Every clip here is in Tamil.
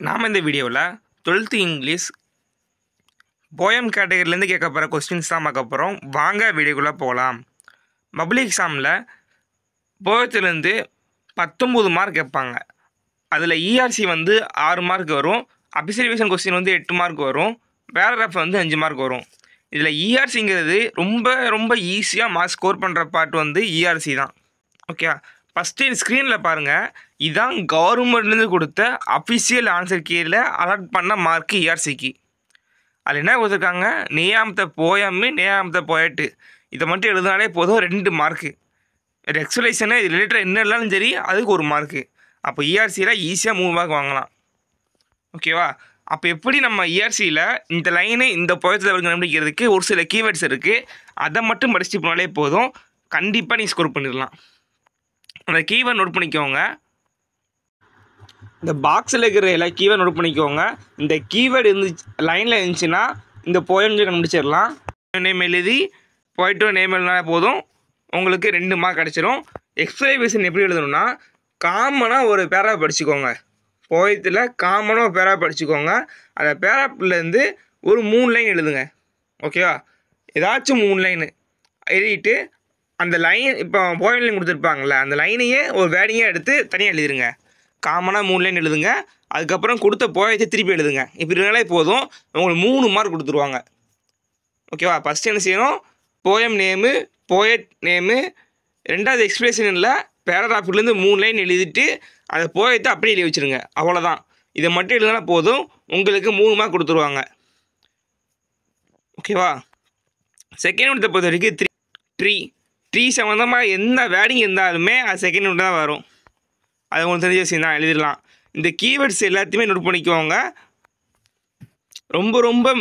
நாம் இந்த வீடியோவில் 12th இங்கிலீஷ் போயம் கேட்டகரியிலேருந்து கேட்க போகிற கொஸ்டின்ஸ் தான் பார்க்க போகிறோம். வாங்க வீடியோக்குள்ளே போகலாம். பப்ளிக் எக்ஸாமில் போயத்துலேருந்து 19 மார்க் கேட்பாங்க. அதில் இஆர்சி வந்து 6 மார்க் வரும், அப்சர்வேஷன் கொஸ்டின் வந்து 8 மார்க் வரும், பேராகிராஃப் வந்து 5 மார்க் வரும். இதில் இஆர்சிங்கிறது ரொம்ப ஈஸியாக மார்க் ஸ்கோர் பண்ணுற பார்ட் வந்து இஆர்சி தான். ஓகே, ஃபஸ்ட்டு ஸ்க்ரீனில் பாருங்கள், இதுதான் கவர்மெண்ட்லேருந்து கொடுத்த அஃபிஷியல் ஆன்சர் கீழே அலாட் பண்ண மார்க்கு இஆர்சிக்கு. அதில் என்ன கொடுத்துருக்காங்க, நேயாமத்த போயம்மு நேயாமத்த போயட்டு இதை மட்டும் எழுதினாலே போதும் 2 மார்க்கு. எக்ஸ்பிளேஷனு இது ரிலேட்டட் என்ன இருந்தாலும் சரி அதுக்கு 1 மார்க்கு. அப்போ இஆர்சியில் ஈஸியாக 3 மார்க் வாங்கலாம். ஓகேவா? அப்போ எப்படி நம்ம இஆர்சியில் இந்த லைனு இந்த போயத்தில் கண்டுபிடிக்கிறதுக்கு ஒரு சில கீவேர்ட்ஸ் இருக்குது, அதை மட்டும் படிச்சுட்டு போனாலே போதும், கண்டிப்பாக நீங்கள் ஸ்கோர் பண்ணிடலாம். அந்த கீவேர்ட் நோட் பண்ணிக்கோங்க. இந்த பாக்ஸில் இருக்கிற எல்லா கீவேர்ட் நோட் பண்ணிக்கோங்க. இந்த கீவேர்டு லைனில் இருந்துச்சுன்னா இந்த போயம் கண்டுபிடிச்சிடலாம். நேம் எழுதி போய்ட்டு நேம் எழுதினா போதும், உங்களுக்கு 2 மார்க் கிடச்சிரும். எக்ஸ்பிளேஷன் எப்படி எழுதணும்னா, காமனாக ஒரு பேராகிராஃப் படிச்சுக்கோங்க. போயத்தில் காமனாக ஒரு பேராகிராஃப் படிச்சுக்கோங்க. அந்த பேராகிராஃப்லேருந்து ஒரு 3 லைன் எழுதுங்க. ஓகேவா? ஏதாச்சும் 3 லைனு எழுதிட்டு அந்த லைன் இப்போ போயம் லைன் கொடுத்துருப்பாங்களே அந்த லைனையே ஒரு வேர்டிங்காக எடுத்து தனியாக எழுதிருங்க. காமனாக 3 லைன் எழுதுங்க. அதுக்கப்புறம் கொடுத்த போயத்தை திருப்பி எழுதுங்க. இப்படி இருந்தாலே போதும், உங்களுக்கு 3 மார்க் கொடுத்துருவாங்க. ஓகேவா? ஃபஸ்ட்டு என்ன செய்யணும், போயம் நேமு, போயட் நேமு, 2வது எக்ஸ்பிளேஷனில் பேராகிராஃப்லேருந்து 3 லைன் எழுதிட்டு அந்த போயத்தை அப்படியே எழுதி வச்சுருங்க. அவ்வளோதான். இதை மட்டும் எழுதினா போதும், உங்களுக்கு 3 மார்க் கொடுத்துருவாங்க. ஓகேவா? செகண்ட் யூனிட்டை பொறுத்த வரைக்கும் ட்ரீ சம்மந்தமாக எந்த வேர்டிங் இருந்தாலுமே அது செகண்ட் யூனிட் தான் வரும். அது உங்களுக்கு தெரிஞ்ச விஷயம் தான், எழுதிடலாம். இந்த கீவேர்ட்ஸ் எல்லாத்தையுமே நோட் பண்ணிக்கோங்க. ரொம்ப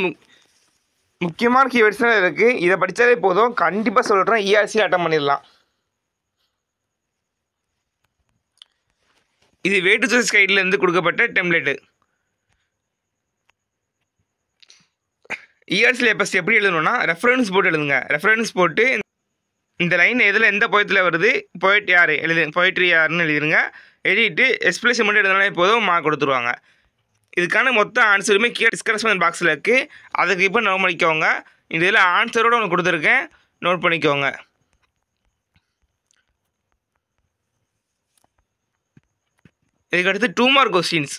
முக்கியமான கீவேர்ட்ஸ் தான் இருக்குது. இதை படித்தாலே போதும், கண்டிப்பாக சொல்கிறேன், இஆர்சி அட்டன் பண்ணிடலாம். இது வேட்டு சூஸ் கைட்லேருந்து கொடுக்கப்பட்ட டெம்ப்ளேட்டு. இஆர்சியில் ஃபஸ்ட் எப்படி எழுதணும்னா, ரெஃபரன்ஸ் போட்டு எழுதுங்க. ரெஃபரன்ஸ் போட்டு இந்த லைன் எதில் எந்த போயத்தில் வருது, போய்ட்டு யார் போய்ட்ரி யாருன்னு எழுதிருங்க. எழுதிட்டு எக்ஸ்பிளேஷன் மட்டும் எழுதினாலே போதும், மார்க் கொடுத்துருவாங்க. இதுக்கான மொத்த ஆன்சருமே கீழே டிஸ்கிரிப்ஷன் பாக்ஸில் இருக்குது, அதுக்கு இப்போ நோட் பண்ணிக்கோங்க. இதில் ஆன்சரோடு ஒன்று கொடுத்துருக்கேன், நோட் பண்ணிக்கோங்க. இதுக்கடுத்து 2 மார்க் கொஸ்டின்ஸ்.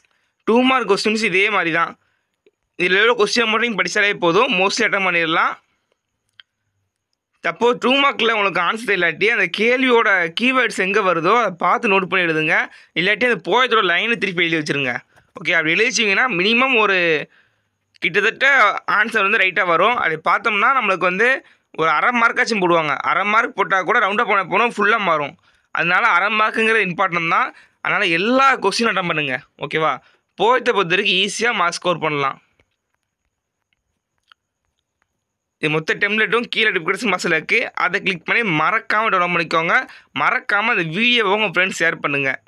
2 மார்க் கொஸ்டின்ஸ் இதே மாதிரி தான். இதில் எவ்வளோ கொஸ்டின் மட்டும் படித்தாலே போதும், மோஸ்ட்லி அட்டன் பண்ணிடலாம். சப்போஸ் 2 மார்க்கில் உங்களுக்கு ஆன்சர் இல்லாட்டி அந்த கேள்வியோட கீவேர்ட்ஸ் எங்கே வருதோ அதை பார்த்து நோட் பண்ணி எழுதுங்க. இல்லாட்டி அந்த போயத்தோட லைனை திருப்பி எழுதி வச்சுருங்க. ஓகே, அப்படி எழுதிச்சிங்கன்னா மினிமம் ஒரு கிட்டத்தட்ட ஆன்சர் வந்து ரைட்டாக வரும். அப்படி பார்த்தோம்னா நம்மளுக்கு வந்து ஒரு 1/2 மார்க்காச்சும் போடுவாங்க. 1/2 மார்க் போட்டால் கூட ரவுண்டாக போனால் ஃபுல்லாக மாறும். அதனால 1/2 மார்க்குங்கிறது இம்பார்ட்டன்ட் தான். அதனால் எல்லா கொஸ்டினும் அட்டன் பண்ணுங்கள். ஓகேவா? போயத்தை பொறுத்த வரைக்கும் ஈஸியாக மார்க் ஸ்கோர் பண்ணலாம். இது மொத்த டெம்ப்ளேட்டும் கீழே டிஸ்கிரிப்ஷன் பாக்ஸில் இருக்குது, அதை கிளிக் பண்ணி மறக்காமல் டவுன்லோட் பண்ணிக்கோங்க. மறக்காமல் அந்த வீடியோவை உங்கள் ஃப்ரெண்ட்ஸ் ஷேர் பண்ணுங்கள்.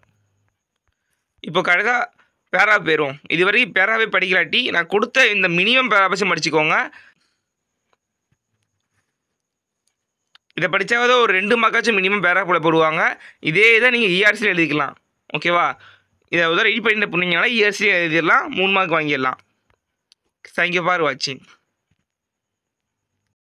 இப்போ கடைசியாக பேராகிராஃப் போயிடும். இது வரைக்கும் பேராகவே படிக்கலாட்டி நான் கொடுத்த இந்த மினிமம் பேராகிராஃபும் படிச்சுக்கோங்க. இதை படித்தாவது ஒரு 2 மார்க்காச்சும் மினிமம் பேராகிராஃபில் போடுவாங்க. இதே இதை நீங்கள் இஆர்சியில் எழுதிக்கலாம். ஓகேவா? இதை எடிட் பண்ணிட்டு போனீங்கன்னா இஆர்சியில் எழுதிடலாம், 3 மார்க் வாங்கிடலாம். தேங்க்யூ ஃபார் வாட்சிங்.